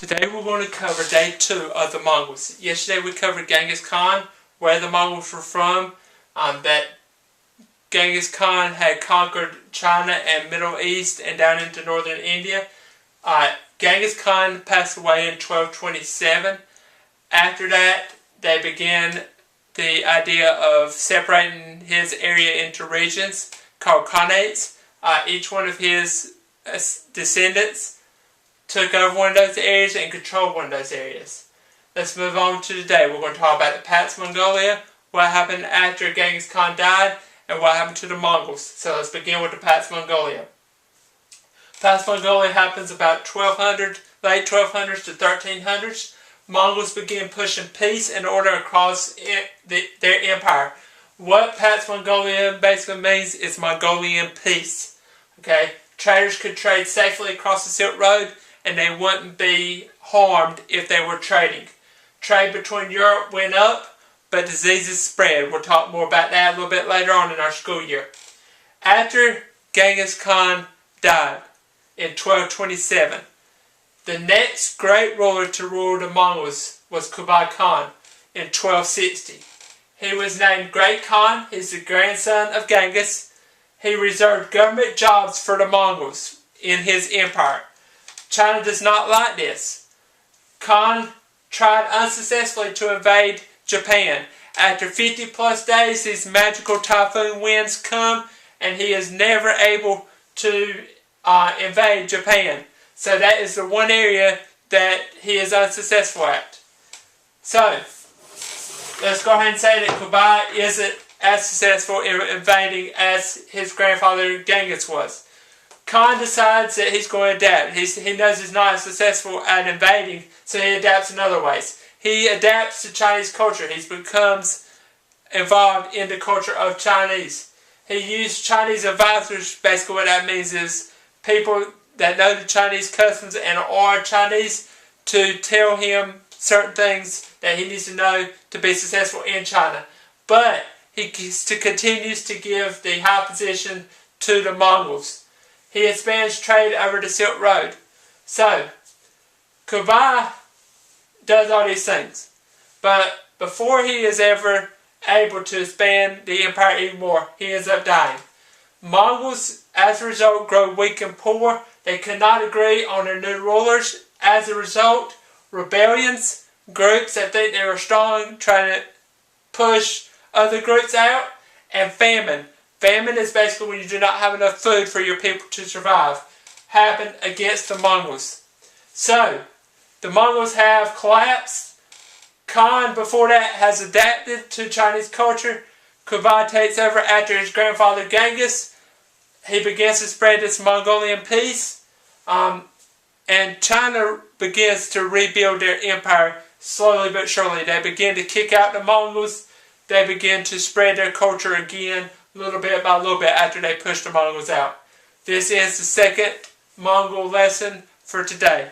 Today we're going to cover day 2 of the Mongols. Yesterday we covered Genghis Khan, where the Mongols were from, that Genghis Khan had conquered China and Middle East and down into northern India. Genghis Khan passed away in 1227. After that, they began the idea of separating his area into regions called khanates. Each one of his descendants took over one of those areas and controlled one of those areas. Let's move on to today. We're going to talk about the Pax Mongolia, what happened after Genghis Khan died, and what happened to the Mongols. So let's begin with the Pax Mongolia. Pax Mongolia happens about late 1200s to 1300s. Mongols began pushing peace and order across their empire. What Pax Mongolia basically means is Mongolian peace. Okay, traders could trade safely across the Silk Road, and they wouldn't be harmed if they were trading. Trade between Europe went up, but diseases spread. We'll talk more about that a little bit later on in our school year. After Genghis Khan died in 1227, the next great ruler to rule the Mongols was Kublai Khan in 1260. He was named Great Khan. He's the grandson of Genghis. He reserved government jobs for the Mongols in his empire. China does not like this. Khan tried unsuccessfully to invade Japan. After 50 plus days, these magical typhoon winds come, and he is never able to invade Japan. So that is the one area that he is unsuccessful at. So, let's go ahead and say that Kublai isn't as successful in invading as his grandfather Genghis was. Khan decides that he's going to adapt. He knows he's not as successful at invading, so he adapts in other ways. He adapts to Chinese culture. He becomes involved in the culture of Chinese. He used Chinese advisors. Basically what that means is people that know the Chinese customs and are Chinese to tell him certain things that he needs to know to be successful in China. But he continues to give the high position to the Mongols. He expands trade over the Silk Road. So, Kublai does all these things. But before he is ever able to expand the empire even more, he ends up dying. Mongols, as a result, grow weak and poor. They cannot agree on their new rulers. As a result, rebellions, groups that think they are strong, trying to push other groups out, and famine. Famine is basically when you do not have enough food for your people to survive. Happened against the Mongols. So, the Mongols have collapsed. Khan, before that, has adapted to Chinese culture. Kublai takes over after his grandfather Genghis. He begins to spread this Mongolian peace. And China begins to rebuild their empire slowly but surely. They begin to kick out the Mongols. They begin to spread their culture again, little bit by little bit, after they push the Mongols out. This is the second Mongol lesson for today.